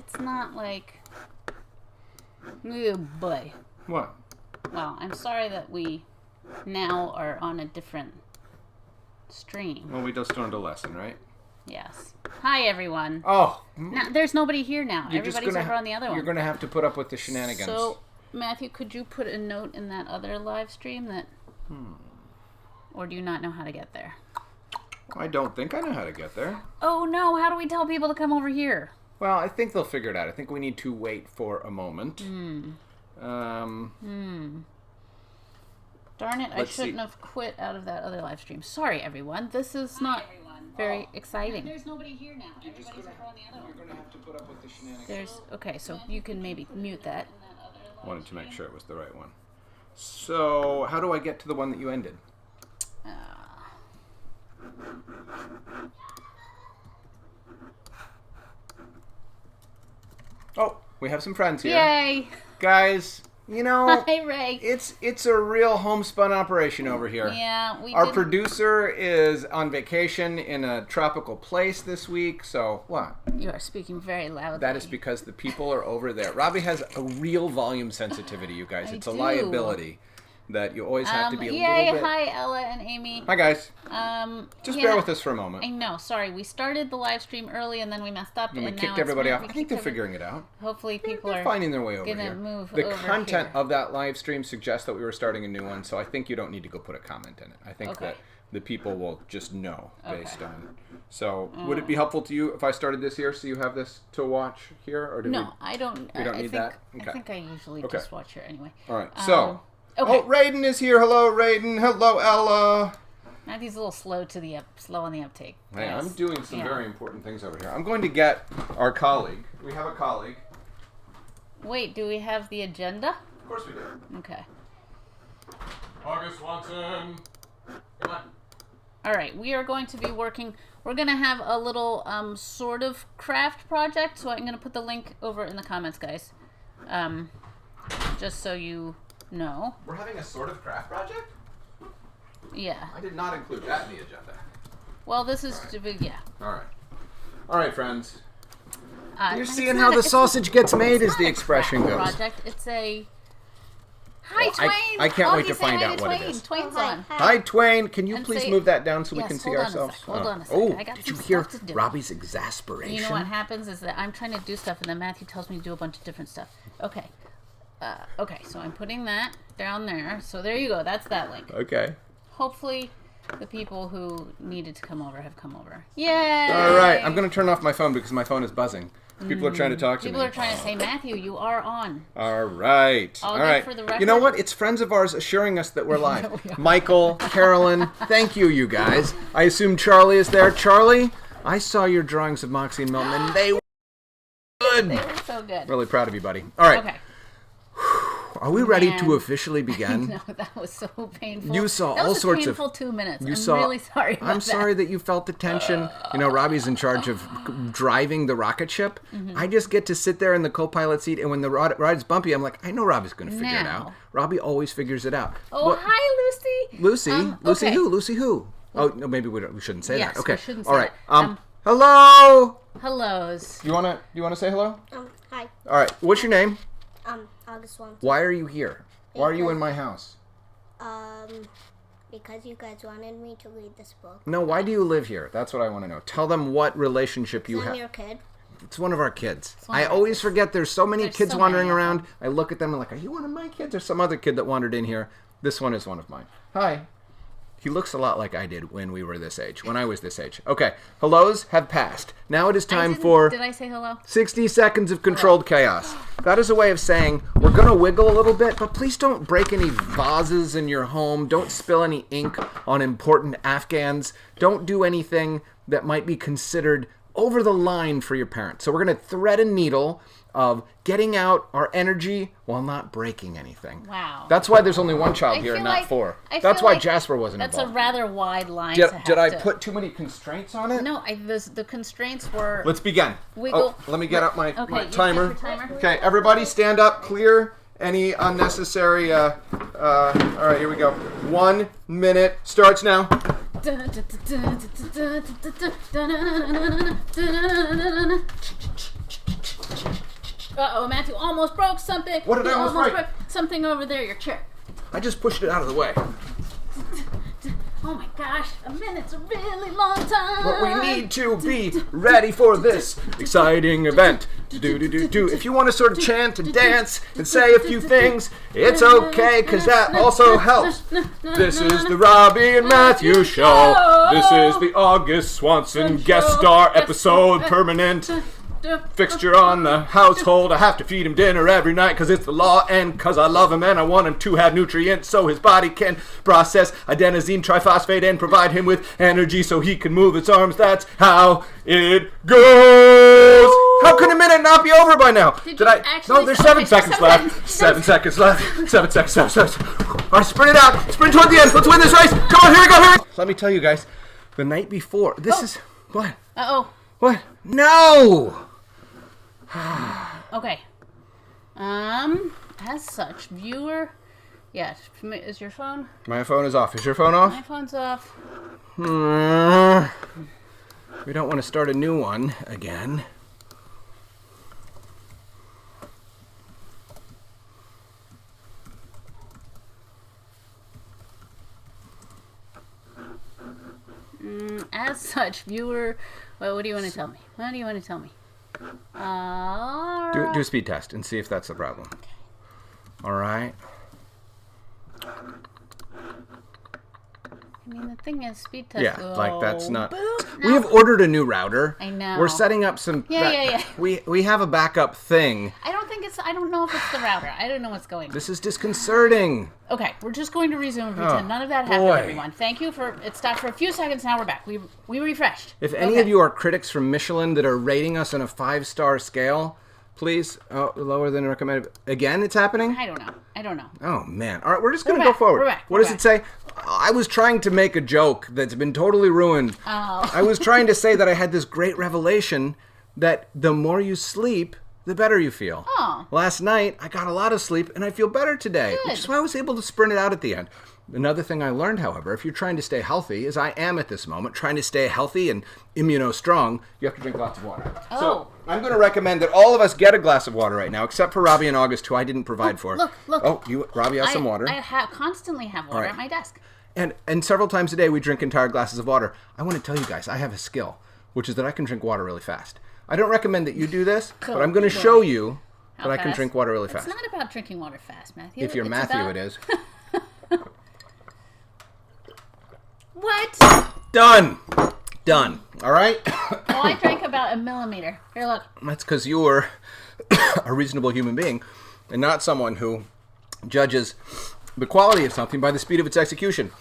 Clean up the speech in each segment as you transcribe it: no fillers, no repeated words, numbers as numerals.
it's not like... Oh, boy. What? Well, I'm sorry that we now are on a different stream. Well, we just learned a lesson, right? Yes. Hi, everyone. Oh. Now, there's nobody here now. Everybody's over on the other one. You're going to have to put up with the shenanigans. So, Matthew, could you put a note in that other live stream that... Or do you not know how to get there? I don't think I know how to get there. Oh, no. How do we tell people to come over here? Well, I think they'll figure it out. I think we need to wait for a moment. Darn it, I shouldn't have quit out of that other live stream. Sorry, everyone. This is not very exciting. There's nobody here now. Everybody's over on the other one. You're going to have to put up with the shenanigans. Okay, so you can maybe mute that. Wanted to make sure it was the right one. So, how do I get to the one that you ended? Oh, we have some friends here. Yay! Guys, you know, Hi, Ray. it's a real homespun operation over here. Yeah, Our producer is on vacation in a tropical place this week, so what? You are speaking very loudly. That is because the people are over there. Robbie has a real volume sensitivity, you guys. It's a liability that you always have to be a little bit... Hi, Ella and Amy. Hi, guys. Just bear with us for a moment. I know, sorry. We started the live stream early and then we messed up. And we kicked everybody off. I think they're figuring it out. Hopefully people are finding their way over here. Move the over content here. of that live stream suggests that we were starting a new one, so I think you don't need to go put a comment in it. I think that the people will just know based on... So, would it be helpful to you if I started this here so you have this to watch here? Or I don't. We don't need that? Okay. I think I usually just watch here anyway. All right, so... Okay. Oh, Raiden is here. Hello, Raiden. Hello, Ella. Matthew's a little slow on the uptake. Hey, I'm doing some very important things over here. I'm going to get our colleague. We have a colleague. Wait, do we have the agenda? Of course we do. Okay. August Swanson. Come on. All right, we are going to be working. We're going to have a little sort of craft project, so I'm going to put the link over in the comments, guys. Just so you know. We're having a sort of craft project? Yeah. I did not include that in the agenda. Well, this is yeah. All right. All right, friends. You're It's seeing not how the sausage gets made, as the expression goes. Project. It's a. Hi, Twain. I can't wait to find out what it is. Twain's on. Hi, Twain. Can you please move that down so we Yes, can see hold on a ourselves? sec, hold on a sec. Oh, I got did you some hear stuff to do. Robbie's exasperation? You know what happens is that I'm trying to do stuff, and then Matthew tells me to do a bunch of different stuff. Okay. Okay, so I'm putting that down there. So there you go. That's that link. Okay. Hopefully, the people who needed to come over have come over. Yay! All right. I'm going to turn off my phone because my phone is buzzing. People are trying to talk to me. People are trying to say, Matthew, you are on. All right. All right. for the record. You know what? It's friends of ours assuring us that we're live. We are. Michael, Carolyn, thank you, you guys. I assume Charlie is there. Charlie, I saw your drawings of Moxie and Milton, and they were good. They were so good. Really proud of you, buddy. All right. Okay. Are we ready to officially begin? No, that was so painful. You saw that all was sorts a painful of. 2 minutes. You I'm saw, really sorry about I'm sorry that you felt the tension. You know, Robbie's in charge of driving the rocket ship. Mm-hmm. I just get to sit there in the co-pilot seat, and when the ride's bumpy, I'm like, I know Robbie's going to figure it out. Robbie always figures it out. Oh, hi, Lucy. Lucy okay. who? Lucy who? Oh, no, maybe we shouldn't say that. Okay. We shouldn't say all right. that. Hello. Hellos. You wanna say hello? Hi. All right. What's your name? August Swanson. Why are you here? Why are you in my house? Because you guys wanted me to read this book. No, why do you live here? That's what I want to know. Tell them what relationship you have. I'm your kid. It's one of our kids. I always forget there's so many kids so wandering many of around. I look at them and I'm like, are you one of my kids? There's some other kid that wandered in here. This one is one of mine. Hi. He looks a lot like I did when we were this age, when I was this age. Okay, hellos have passed. Now it is time for... Did I say hello? 60 seconds of controlled chaos. That is a way of saying we're going to wiggle a little bit, but please don't break any vases in your home. Don't spill any ink on important Afghans. Don't do anything that might be considered over the line for your parents. So we're going to thread a needle of getting out our energy while not breaking anything. Wow. That's why there's only one child here and not like, four. I That's feel why like Jasper wasn't that's involved. That's a rather wide line Did I put too many constraints on it? No, the constraints were... Let's begin. Wiggle. Oh, let me get up my timer. Your timer. Okay, everybody stand up, clear any unnecessary... all right, here we go. 1 minute starts now. Uh-oh, Matthew almost broke something. What did I almost break? broke something over there, your chair. I just pushed it out of the way. Oh my gosh, a minute's a really long time. But we need to be ready for this exciting event. Do. If you want to sort of chant and dance and say a few things, it's okay, because that also helps. This is the Robbie and Matthew Show. This is the August Swanson guest star episode, permanent fixture on the household. I have to feed him dinner every night because it's the law and because I love him and I want him to have nutrients so his body can process adenosine triphosphate and provide him with energy so he can move his arms. That's how it goes. How can a minute not be over by now? Did I actually? No, there's 7 seconds left. 7 seconds left. 7 seconds. 7 seconds. All right, sprint it out. Sprint toward the end. Let's win this race. Come on, here we go. Let me tell you guys, the night before, this is, what? Uh-oh. What? No! Okay. As such, viewer. Yeah, is your phone? My phone is off. Is your phone off? My phone's off. We don't want to start a new one again. As such, viewer. Well, what do you want to tell me? What do you want to tell me? Do a speed test and see if that's the problem. Okay. All right. I mean, the thing is, speed test. Yeah, like that's not. Boop. We have ordered a new router. I know. We're setting up some. Yeah. We have a backup thing. I don't know if it's the router. I don't know what's going on. This is disconcerting. Okay, we're just going to resume and pretend none of that happened, everyone. Thank you for. It stopped for a few seconds. Now we're back. We refreshed. If any of you are critics from Michelin that are rating us on a 5-star scale, please lower than recommended. Again, it's happening. I don't know. Oh man! All right, we're just gonna go forward. We're back. What does it say? I was trying to make a joke that's been totally ruined. Oh. I was trying to say that I had this great revelation that the more you sleep, the better you feel. Oh. Last night, I got a lot of sleep, and I feel better today, Good. which is why I was able to sprint it out at the end. Another thing I learned, however, if you're trying to stay healthy, as I am at this moment, trying to stay healthy and immuno-strong, you have to drink lots of water. Oh. So I'm going to recommend that all of us get a glass of water right now, except for Robbie and August, who I didn't provide for. Look. Oh, Robbie has some water. I constantly have water at my desk. And several times a day, we drink entire glasses of water. I want to tell you guys, I have a skill, which is that I can drink water really fast. I don't recommend that you do this, but I'm going to show you that I can drink water really fast. It's not about drinking water fast, Matthew. If you're Matthew, it is. What? Done. All right? Oh, I drank about a millimeter. Here, look. That's because you're a reasonable human being and not someone who judges the quality of something by the speed of its execution.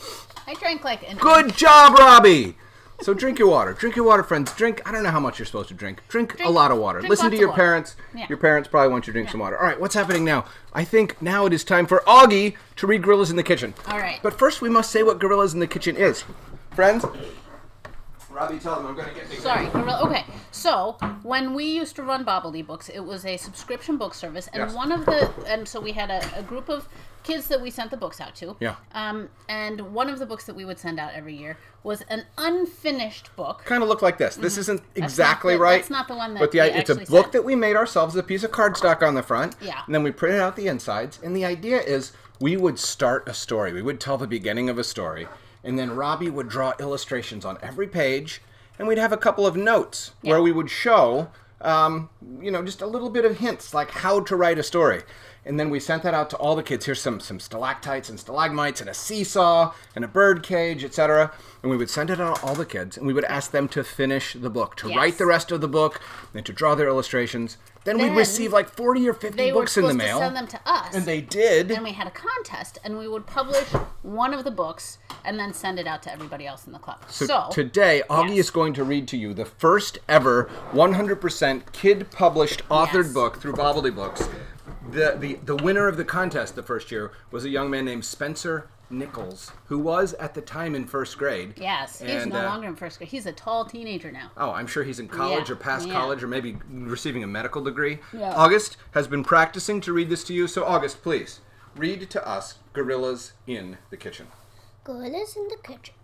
I drank like an... Good job, Robbie! So drink your water. Drink your water, friends. Drink, I don't know how much you're supposed to drink. Drink a lot of water. Listen to your parents. Yeah. Your parents probably want you to drink some water. All right, what's happening now? I think now it is time for Augie to read Gorillas in the Kitchen. All right. But first we must say what Gorillas in the Kitchen is. Friends? Robbie, tell them I'm going to get things. Sorry. Okay. So when we used to run Bobbledy Books, it was a subscription book service, and Yes. so we had a group of kids that we sent the books out to. Yeah. And one of the books that we would send out every year was an unfinished book. Kind of look like this. This isn't exactly right. That's not the one that but we it's a actually book sent. that we made ourselves, a piece of cardstock on the front. Yeah. And then we printed out the insides. And the idea is we would start a story. We would tell the beginning of a story. And then Robbie would draw illustrations on every page. And we'd have a couple of notes where we would show, just a little bit of hints, like how to write a story. And then we sent that out to all the kids. Here's some stalactites and stalagmites and a seesaw and a bird cage, etc. And we would send it out to all the kids, and we would ask them to finish the book, to write the rest of the book, and to draw their illustrations. Then we'd receive like 40 or 50 books in the mail. They were supposed to send them to us. And they did. And we had a contest, and we would publish one of the books and then send it out to everybody else in the club. So today, Augie is going to read to you the first ever 100% kid-published authored book through Bobbledy Books. The winner of the contest the first year was a young man named Spencer Nichols, who was at the time in first grade. Yes, he's no longer in first grade. He's a tall teenager now. Oh, I'm sure he's in college or past college or maybe receiving a medical degree. Yeah. August has been practicing to read this to you. So August, please, read to us Gorillas in the Kitchen. Gorillas in the Kitchen.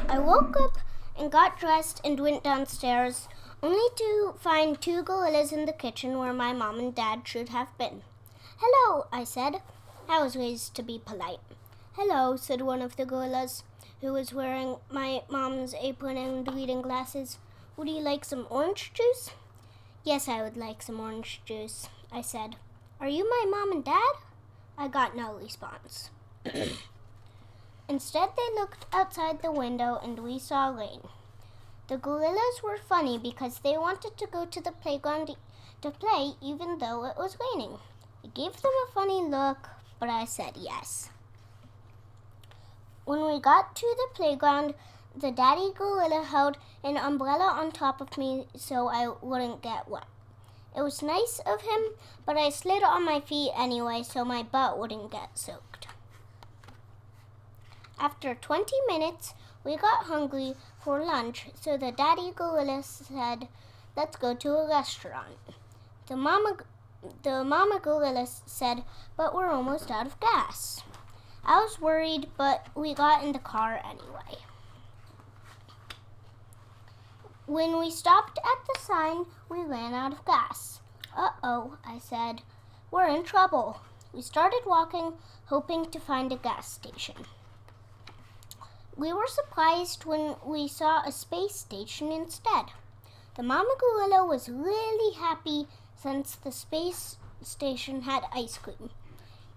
I woke up and got dressed and went downstairs. only to find 2 gorillas in the kitchen where my mom and dad should have been. "Hello," I said. I was raised to be polite. "Hello," said one of the gorillas, who was wearing my mom's apron and reading glasses. "Would you like some orange juice?" "Yes, I would like some orange juice," I said. "Are you my mom and dad?" I got no response. Instead, they looked outside the window and we saw rain. The gorillas were funny because they wanted to go to the playground to play even though it was raining. I gave them a funny look, but I said yes. When we got to the playground, the daddy gorilla held an umbrella on top of me so I wouldn't get wet. It was nice of him, but I slid on my feet anyway so my butt wouldn't get soaked. After 20 minutes, we got hungry for lunch, so the daddy gorilla said, "Let's go to a restaurant." The mama gorilla said, "But we're almost out of gas." I was worried, but we got in the car anyway. When we stopped at the sign, we ran out of gas. "Uh-oh," I said. "We're in trouble." We started walking, hoping to find a gas station. We were surprised when we saw a space station instead. The mama gorilla was really happy since the space station had ice cream.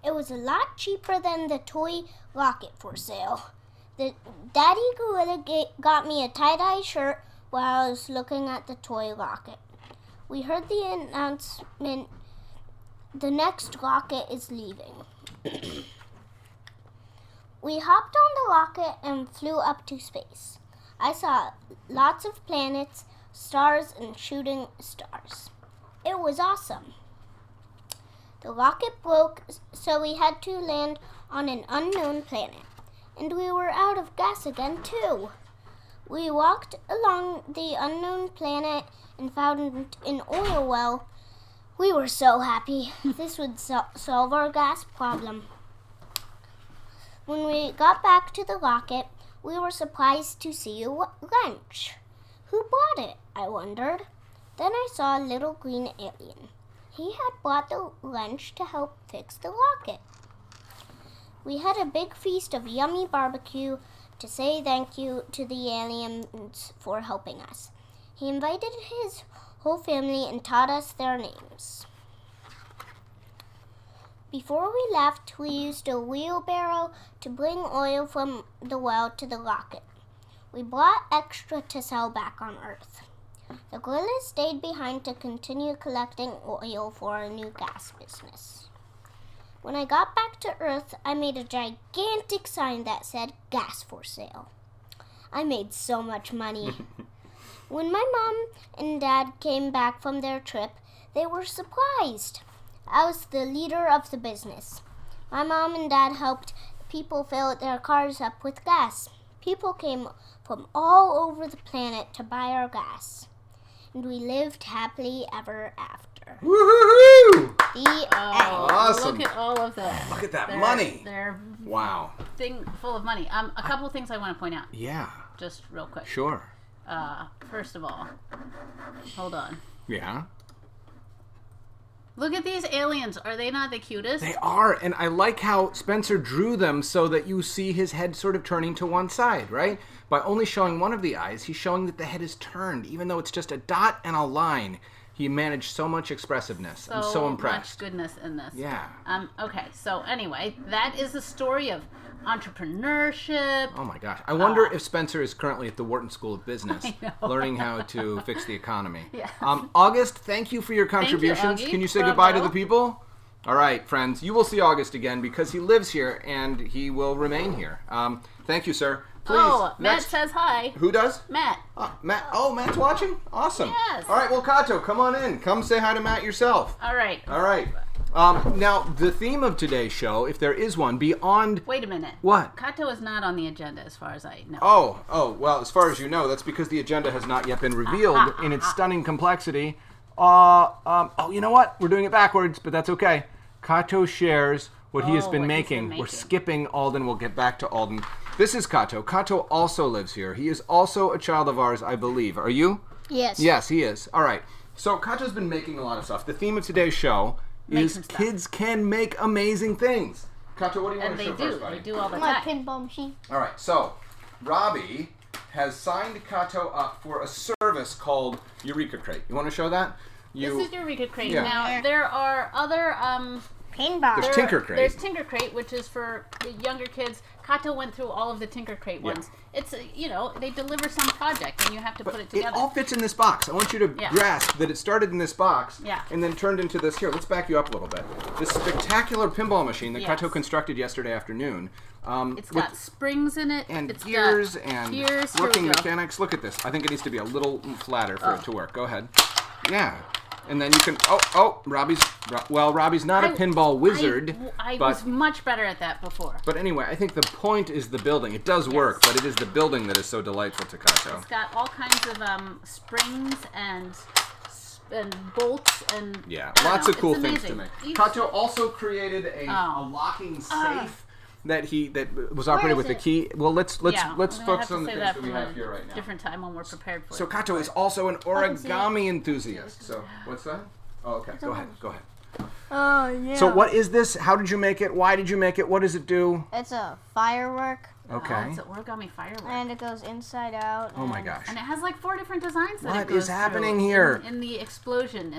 It was a lot cheaper than the toy rocket for sale. The daddy gorilla got me a tie-dye shirt while I was looking at the toy rocket. We heard the announcement, "The next rocket is leaving." We hopped on the rocket and flew up to space. I saw lots of planets, stars, and shooting stars. It was awesome. The rocket broke, so we had to land on an unknown planet. And we were out of gas again, too. We walked along the unknown planet and found an oil well. We were so happy. This would solve our gas problem. When we got back to the rocket, we were surprised to see a wrench. Who bought it? I wondered. Then I saw a little green alien. He had bought the wrench to help fix the rocket. We had a big feast of yummy barbecue to say thank you to the aliens for helping us. He invited his whole family and taught us their names. Before we left, we used a wheelbarrow to bring oil from the well to the rocket. We brought extra to sell back on Earth. The gorillas stayed behind to continue collecting oil for a new gas business. When I got back to Earth, I made a gigantic sign that said "Gas for Sale." I made so much money. When my mom and dad came back from their trip, they were surprised. I was the leader of the business. My mom and dad helped people fill their cars up with gas. People came from all over the planet to buy our gas. And we lived happily ever after. Woohoo! The end. Awesome. Look at all of that. Look at that money. They're Wow. thing full of money. A couple of things I want to point out, Yeah. just real quick. Sure. First of all, hold on. Yeah. Look at these aliens. Are they not the cutest? They are, and I like how Spencer drew them so that you see his head sort of turning to one side, right? By only showing one of the eyes, he's showing that the head is turned, even though it's just a dot and a line. He managed so much expressiveness. I'm so impressed. Much goodness in this. Yeah. Okay, so anyway, that is the story of entrepreneurship. Oh my gosh. I wonder if Spencer is currently at the Wharton School of Business I know. learning how to fix the economy. Yeah. August, thank you for your contributions. Augie. Can you say Bravo. goodbye to the people? All right, friends. You will see August again because he lives here and he will remain here. Thank you, sir. Please. Matt next. says hi. Who does? Matt. Matt. Oh, Matt's watching? Awesome. Yes. All right, well, Kato, come on in. Come say hi to Matt yourself. All right. All right. Now, the theme of today's show, if there is one, beyond... Wait a minute. What? Kato is not on the agenda as far as I know. Oh, well, as far as you know, that's because the agenda has not yet been revealed in its stunning complexity. You know what? We're doing it backwards, but that's okay. Kato shares what he has been making. We're skipping Alden. We'll get back to Alden. This is Kato. Kato also lives here. He is also a child of ours, I believe. Are you? Yes. Yes, he is. All right. So Kato's been making a lot of stuff. The theme of today's show is kids can make amazing things. Kato, what do you want to show first, buddy? They do all the My time. pinball machine. All right. So Robbie has signed Kato up for a service called Eureka Crate. You want to show that? This is Eureka Crate. Yeah. Now, there are other... Pinball. There's Tinker Crate. There's Tinker Crate, which is for the younger kids. Kato went through all of the Tinker Crate ones. It's, they deliver some project, and you have to put it together. It all fits in this box. I want you to grasp that it started in this box and then turned into this. Here, let's back you up a little bit. This spectacular pinball machine that Kato constructed yesterday afternoon. It's got springs in it. And it's gears got and gears. working mechanics. Look at this. I think it needs to be a little flatter for it to work. Go ahead. Yeah. And then you can, Robbie's not a pinball wizard. I was much better at that before. But anyway, I think the point is the building. It does work, but it is the building that is so delightful to Kato. It's got all kinds of springs and bolts and... Yeah, lots of cool things to make. Kato also created a locking safe that was operated with the key. Well, let's focus on the things that we have here right now. Different time when we're prepared for it. So Kato is also an origami enthusiast. So what's that? Oh, okay. Go ahead. Oh, yeah. So what is this? How did you make it? Why did you make it? What does it do? It's a firework. Okay. It's an origami firework. And it goes inside out. Oh my gosh. And it has like 4 different designs that What it goes is happening through here? in the explosion.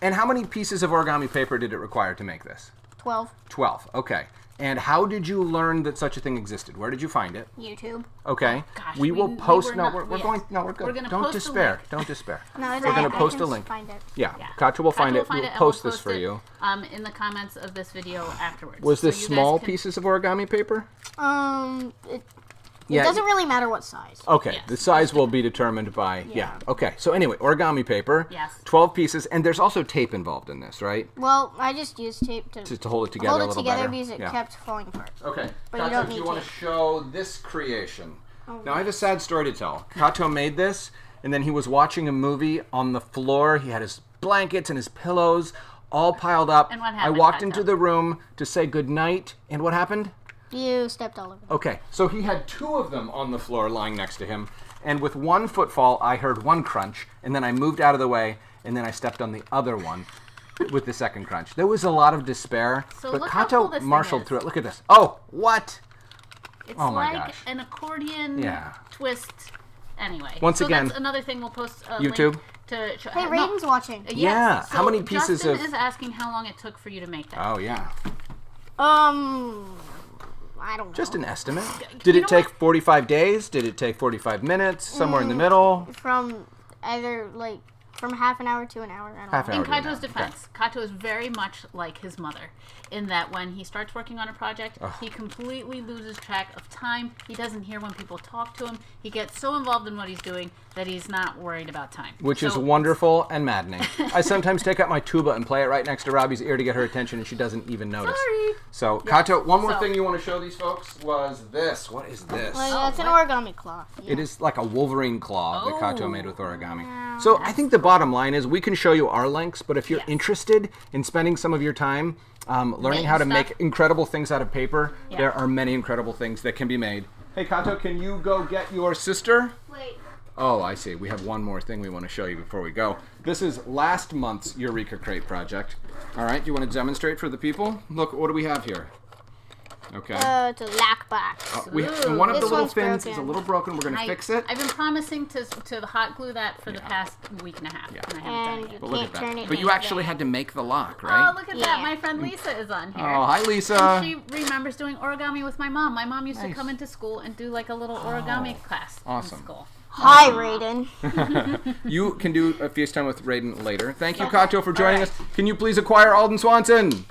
And how many pieces of origami paper did it require to make this? 12. 12. Okay. And how did you learn that such a thing existed? Where did you find it? YouTube. Okay. Gosh, we will post. we're We're good. We're gonna Don't post despair. Don't despair. No, we're going to post a link. Find it. Yeah. Kato will find it. We'll post this for you. In the comments of this video afterwards. Was this small pieces of origami paper? It doesn't really matter what size. Okay, Yes. the size will be determined by, okay. So anyway, origami paper, Yes. 12 pieces, and there's also tape involved in this, right? Well, I just used tape To hold it together a little better. because it kept falling apart. Okay, But you Kato, don't do you need want to tape. show this creation? Now, I have a sad story to tell. Kato made this, and then he was watching a movie on the floor. He had his blankets and his pillows all piled up. And what I happened, walked Kato? into the room to say goodnight, and what happened? You stepped all over them. Okay, so he had 2 of them on the floor lying next to him, and with one footfall, I heard one crunch, and then I moved out of the way, and then I stepped on the other one with the second crunch. There was a lot of despair, So but look how cool Kato this thing marshaled is. through it. Look at this. Oh, what? It's Oh my like gosh. an accordion twist. Anyway. Once again, that's another thing we'll post a YouTube. link to show. Hey, Raiden's watching. Yes. Yeah, So how many pieces Justin of... is asking how long it took for you to make that. Oh, yeah. I don't know. Just an estimate. Did it take 45 days? Did it take 45 minutes? Somewhere in the middle? From either, from half an hour to an hour. I don't know. In Kaito's defense, Kaito is very much like his mother in that when he starts working on a project, he completely loses track of time. He doesn't hear when people talk to him. He gets so involved in what he's doing that he's not worried about time. Which is wonderful and maddening. I sometimes take out my tuba and play it right next to Robbie's ear to get her attention, and she doesn't even notice. Sorry. So, Kato, one more thing you want to show these folks was this. What is this? It's an origami cloth. Yeah. It is like a Wolverine claw that Kato made with origami. So I think the bottom line is we can show you our links, but if you're interested in spending some of your time learning how to make incredible things out of paper, there are many incredible things that can be made. Hey, Kato, can you go get your sister? Wait. Oh, I see. We have one more thing we want to show you before we go. This is last month's Eureka Crate project. All right, do you want to demonstrate for the people? Look, what do we have here? Okay. It's a lack box. And one of the This little one's fins broken. is a little broken. We're going to fix it. I've been promising to hot glue that for the past week and a half, and I haven't done And it yet. you But look can't at turn that. it But you like actually that. had to make the lock, right? Oh, look at that. Yeah. My friend Lisa is on here. Oh, hi, Lisa. And she remembers doing origami with my mom. My mom used to come into school and do like a little origami class awesome. in school. Hi, Raiden. You can do a FaceTime with Raiden later. Thank you, Kato, for joining us. Can you please acquire Alden Swanson?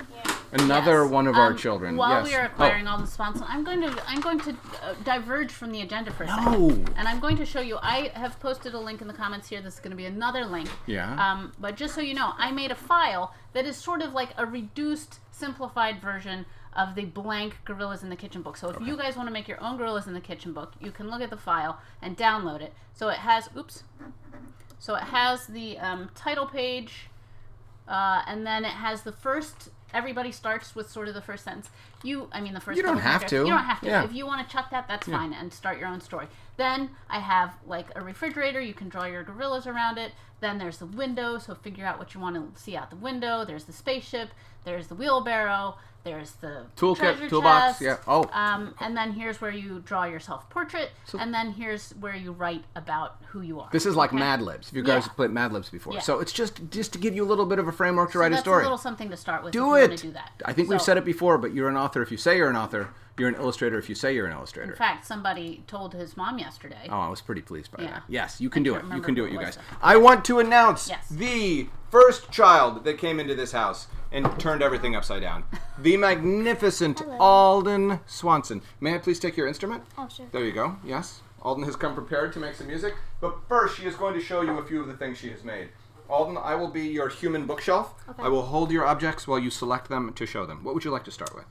Another one of our children. While yes. we are acquiring Alden Swanson, I'm going to diverge from the agenda for a second. No. And I'm going to show you. I have posted a link in the comments here. This is going to be another link. Yeah. But just so you know, I made a file that is sort of like a reduced, simplified version of the blank Gorillas in the Kitchen book. So if you guys want to make your own Gorillas in the Kitchen book, you can look at the file and download it. So it has, So it has the title page, and then it has the first everybody starts with sort of the first sentence. The first. You don't couple have paragraphs. to. You don't have to. Yeah. If you want to chuck that, that's fine, and start your own story. Then I have like a refrigerator. You can draw your gorillas around it. Then there's the window, so figure out what you want to see out the window. There's the spaceship. There's the wheelbarrow. There's the treasure toolbox. chest. Yeah. Oh. And then here's where you draw your self-portrait, and then here's where you write about who you are. This is like Mad Libs. If you guys have played Mad Libs before, so it's just to give you a little bit of a framework to write a story. That's a little something to start with. Do if you it. want to do that. I think we've said it before, but you're an author if you say you're an author. You're an illustrator if you say you're an illustrator. In fact, somebody told his mom yesterday. Oh, I was pretty pleased by Yeah. that. Yes, you can do it. You can do it, you guys. Melissa. I want to announce Yes. the first child that came into this house and turned everything upside down. The magnificent Alden Swanson. May I please take your instrument? Oh, sure. There you go. Yes. Alden has come prepared to make some music. But first, she is going to show you a few of the things she has made. Alden, I will be your human bookshelf. Okay. I will hold your objects while you select them to show them. What would you like to start with?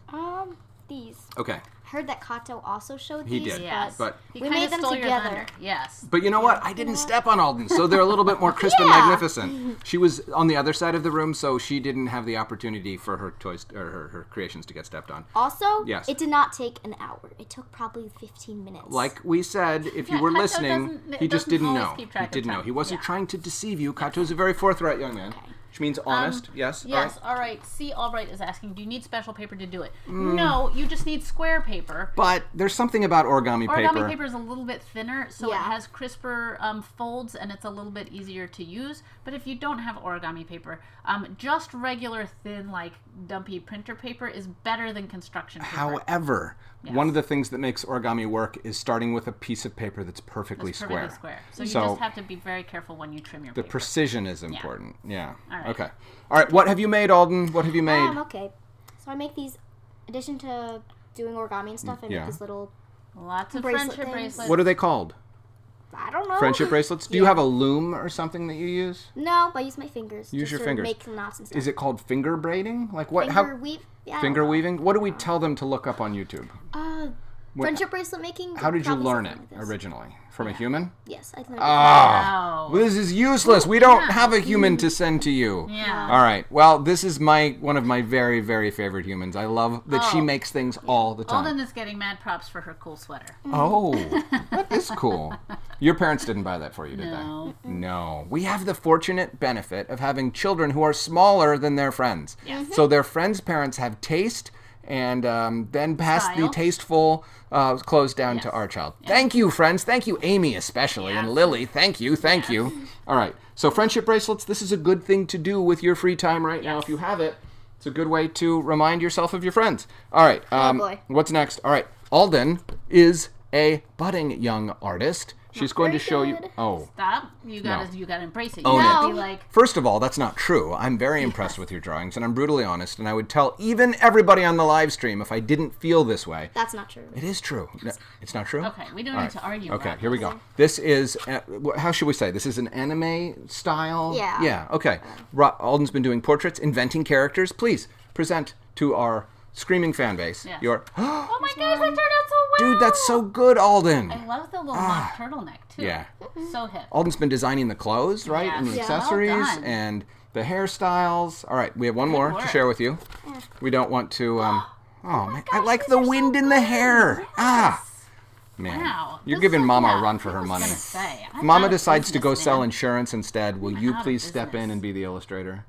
These. Okay. Heard that Kato also showed He these. did. Yes. But He We kinda made them stole your together. thunder. Yes. But you know what? I didn't step on Alden, so they're a little bit more crisp and Yeah. magnificent. She was on the other side of the room, so she didn't have the opportunity for her toys or her creations to get stepped on. Also, Yes. it did not take an hour. It took probably 15 minutes. Like we said, if you Yeah, were Kato listening, doesn't- he just doesn't didn't always know. keep track He of didn't know. time. He wasn't Yeah. trying to deceive you. Kato's a very forthright young man. Which means honest. Yes. Yes, all right. C. Albright is asking, do you need special paper to do it? No, you just need square paper. But there's something about origami paper. Origami paper is a little bit thinner, so it Yeah. has crisper folds, and it's a little bit easier to use. But if you don't have origami paper, just regular thin, like dumpy printer paper is better than construction paper. However, one of the things that makes origami work is starting with a piece of paper that's perfectly It's square. perfectly square. So you So- just have to be very careful when you trim your The paper. precision is important. Yeah. All right. Okay. All right. What have you made, Alden? What have you made? Okay. So I make these, in addition to doing origami and stuff, I Yeah. make these little, Lots of bracelet friendship things. bracelets. What are they called? I don't know. Friendship bracelets? Do you have a loom or something that you use? No, but I use my fingers. Use to your sort of fingers. make knots and stuff. Is it called finger braiding? Like what? Finger How? weave? Yeah, I don't Finger know. weaving? What do we tell them to look up on YouTube? Friendship bracelet making? How did you Probably learn it something like this. originally? From a human? Yes, I learned Ah, Wow. well, this is useless. We don't have a human to send to you. Yeah. All right. Well, this is one of my very, very favorite humans. I love that she Oh. makes things all the time. Alden is getting mad props for her cool sweater. Oh, that is cool. Your parents didn't buy that for you, did No. they? No. We have the fortunate benefit of having children who are smaller than their friends. Yes. So their friends' parents have taste and then pass the Style. tasteful clothes down to Yes. our child. Thank you, friends. Thank you, Amy especially, and Yes. Lily. Thank you. Thank you. All right. So friendship bracelets, this is a good thing to do with your free time right now Yes. if you have it. It's a good way to remind yourself of your friends. All right. boy. What's next? All right. Alden is a budding young artist. She's going to very show you. good. Oh. Stop. You gotta embrace it. You Own gotta it. be like, First of all, that's not true. I'm very impressed with your drawings, and I'm brutally honest, and I would tell even everybody on the live stream if I didn't feel this way. That's not true. It is true. No, it's not true? okay, we don't All need right. to argue Okay, about here we this. go. This is, how should we say? This is an anime style? Yeah. Yeah, okay. Alden's been doing portraits, inventing characters. Please present to our screaming fan base Yes. your... Oh my gosh, that turned out so well! Dude, that's so good, Alden. I love the little mock turtleneck, too. Yeah. So hip. Alden's been designing the clothes, right? And the Yes. Yeah. accessories Well done. and the hairstyles. All right, we have one more to work. share with you. We don't want to. Oh, man, I gosh, like these the are so wind in the hair. Ah, man, Wow. you're This giving is- Mama yeah, a run for her I was money. gonna say, I'm If Mama out of decides to go business, sell man. insurance instead, will you out of please step in business. and be the illustrator?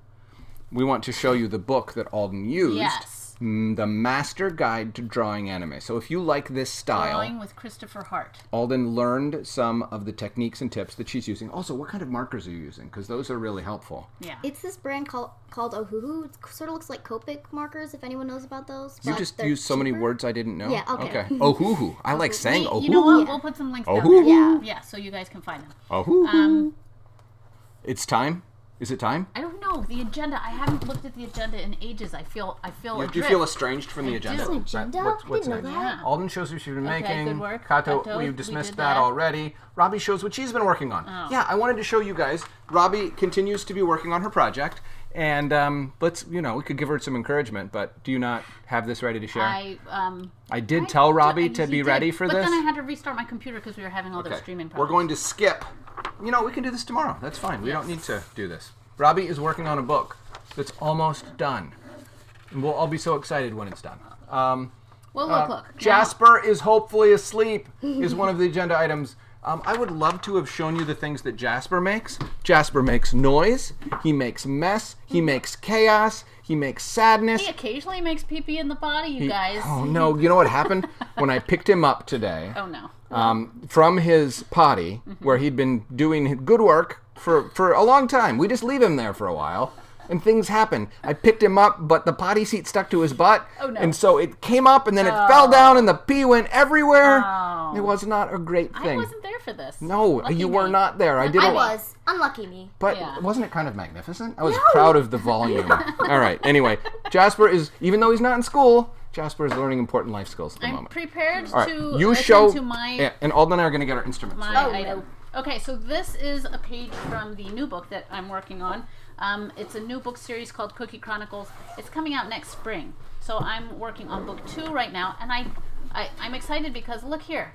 We want to show you the book that Alden used. Yes. The Master Guide to Drawing Anime. So if you like this style, Drawing with Christopher Hart. Alden learned some of the techniques and tips that she's using. Also, what kind of markers are you using? Because those are really helpful. Yeah. It's this brand called Ohuhu. It sort of looks like Copic markers, if anyone knows about those. You but just they're used so many cheaper. words I didn't know. Yeah, okay. Oh, hoo hoo. I like saying oh You know hoo what? hoo. We'll put some links Oh, down hoo there. hoo. Yeah. Yeah, so you guys can find them. Oh hoo hoo. It's time. Is it time? I don't know the agenda. I haven't looked at the agenda in ages. I feel Do you adrift. feel estranged from the I agenda? do. Agenda? What's Didn't know next? that. Yeah. Alden shows what she's been Okay, making. good work. Kato, Kato, we've we dismissed did that that. already. Robbie shows what she's been working on. Oh. Yeah, I wanted to show you guys. Robbie continues to be working on her project, and we could give her some encouragement. But do you not have this ready to share? I did tell Robbie to be ready for but this. But then I had to restart my computer because we were having all those streaming We're problems. going to skip. We can do this tomorrow. That's fine. We don't need to do this. Robbie is working on a book that's almost done. And we'll all be so excited when it's done. Well, look. Now, Jasper is hopefully asleep is one of the agenda items. I would love to have shown you the things that Jasper makes. Jasper makes noise. He makes mess. He makes chaos. He makes sadness. he occasionally makes pee-pee in the body, you guys. Oh, no. You know what happened? When I picked him up today Oh, no. from his potty, where he'd been doing good work for a long time. We just leave him there for a while. And things happen. I picked him up, but the potty seat stuck to his butt. Oh, no. And so it came up, and then it fell down, and the pee went everywhere. Oh. It was not a great thing. I wasn't there for this. No, Lucky you were me. not there. I I didn't. was. Unlucky me. But Yeah. wasn't it kind of magnificent? I was proud of the volume. All right. Anyway, Jasper is, even though he's not in school, Jasper is learning important life skills at the I'm moment. prepared All right. to You attend show. to my Yeah, and Alden and I are going to get our instruments. my Oh, item. no. Okay, so this is a page from the new book that I'm working on. It's a new book series called Cookie Chronicles. It's coming out next spring. So I'm working on book 2 right now, and I'm excited because look here.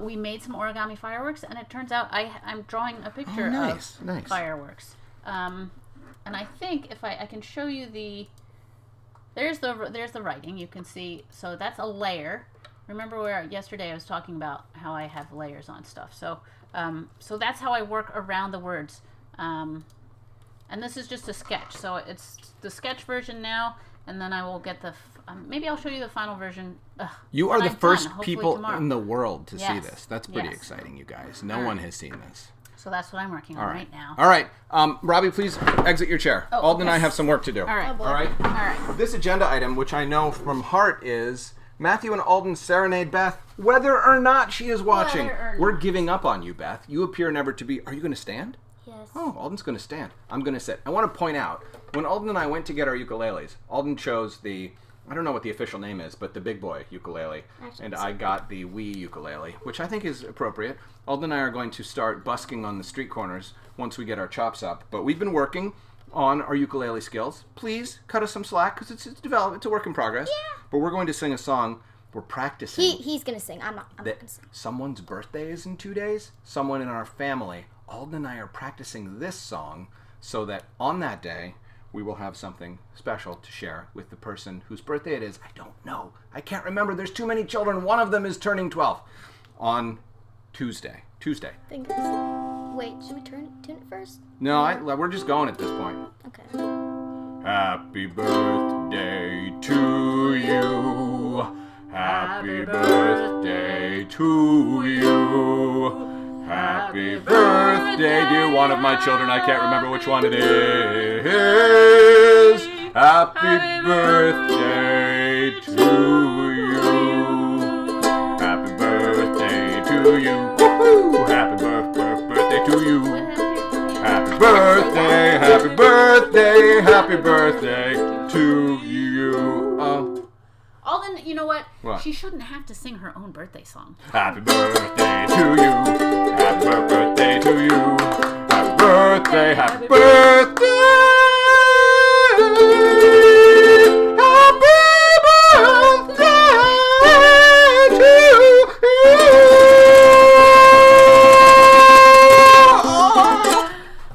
We made some origami fireworks, and it turns out I'm drawing a picture nice, of nice. fireworks. And I think if I can show you there's the writing you can see. So that's a layer. Remember where yesterday I was talking about how I have layers on stuff. So so that's how I work around the words. And this is just a sketch. So it's the sketch version now, and then I will get the maybe I'll show you the final version. You are when the I'm first done, hopefully people tomorrow. in the world to see Yes. this. That's pretty Yes. exciting, you guys. No one has seen this. So that's what I'm working on right now. All right. Robbie, please exit your chair. Oh, Alden and I yes. have some work to do. All right. All right? All right. This agenda item, which I know from heart, is Matthew and Alden serenade Beth, whether or not she is watching. Whether or We're not. giving up on you, Beth. You appear never to be. Are you going to stand? Yes. Oh, Alden's going to stand. I'm going to sit. I want to point out, when Alden and I went to get our ukuleles, Alden chose the, I don't know what the official name is, but the big boy ukulele. Actually, And it's I got the wee ukulele, which I think is appropriate. Alden and I are going to start busking on the street corners once we get our chops up. But we've been working on our ukulele skills. Please cut us some slack, because it's development. It's a work in progress. Yeah. But we're going to sing a song. We're practicing. He's gonna sing. I'm not that gonna sing. someone's birthday is in 2 days. Someone in our family. Alden and I are practicing this song so that on that day we will have something special to share with the person whose birthday it is. I don't know. I can't remember. There's too many children. One of them is turning 12 on Tuesday. Fingers. Wait, should we tune it first? No, we're just going at this point. Okay. Happy birthday to you. Happy birthday to you. Happy birthday, dear one of my children. I can't remember which one it is. Happy birthday to you. Happy birthday to you. Woohoo! Happy birthday to you. Happy birthday, happy birthday, happy birthday to you. Alden, you know what? What? She shouldn't have to sing her own birthday song. Happy birthday to you. Happy birthday to you. Happy birthday, happy birthday. Happy birthday to you.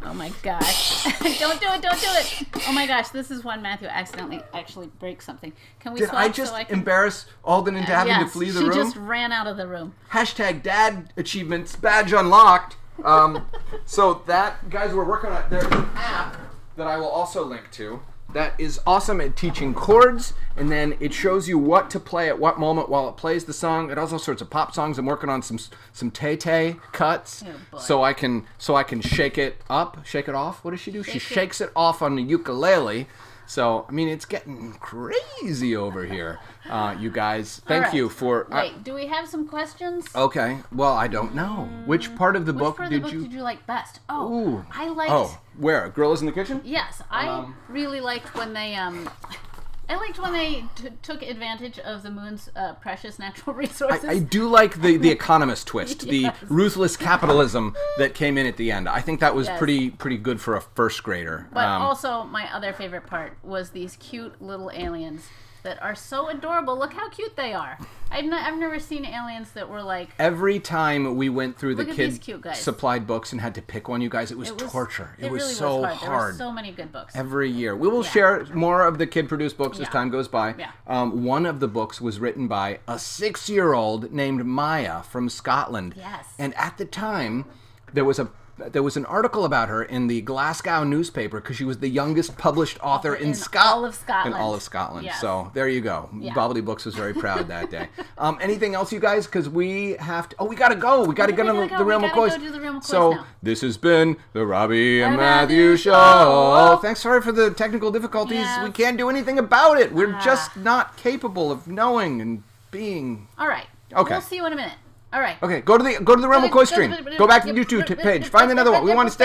Oh my gosh. Don't do it. Oh my gosh, this is when Matthew accidentally actually breaks something. Can we Did swap I just so I can... embarrass Alden into having to Yes, flee the she room? just ran out of the room. Hashtag dad achievements, badge unlocked. So that, guys, we're working on it. There's an app that I will also link to that is awesome at teaching chords, and then it shows you what to play at what moment while it plays the song. It has all sorts of pop songs. I'm working on some tay-tay cuts, Oh, boy. so I can shake it up, shake it off. What does she do? She Shake it. shakes it off on the ukulele. So, I mean, it's getting crazy over here, you guys. Thank All right. you for... Wait, do we have some questions? Okay. Well, I don't know. Which part of the Which book part of the did book you... did you like best? Oh, Ooh. I liked... Oh, where? Gorillas in the Kitchen? Yes, I really liked when they took advantage of the moon's precious natural resources. I do like the economist twist, the Yes. ruthless capitalism that came in at the end. I think that was Yes. pretty good for a first grader. But also, my other favorite part was these cute little aliens that are so adorable. Look how cute they are. I've never seen aliens that were like... Every time we went through the Look at kid these cute guys. supplied books and had to pick one, you guys, it was torture. It was really so was hard. There were hard. so many good books. Every year. We will share more of the kid-produced books as time goes by. Yeah. One of the books was written by a 6-year-old named Maya from Scotland. Yes. And at the time, there was an article about her in the Glasgow newspaper because she was the youngest published author in all of Scotland. In all of Scotland. Yes. So there you go. Yeah. Bobbledy Books was very proud that day. Anything else, you guys? Because we have to... Oh, we got to go. We got to get on the Real McCoys. Go do the Real McCoys so now. this has been the Robbie and Matthew Show. Thanks, sorry for the technical difficulties. Yes. We can't do anything about it. We're just not capable of knowing and being... All right. Okay. We'll see you in a minute. All right. Okay, go to the Real McCoy stream. Go back to the YouTube page. Find another one. We want to stay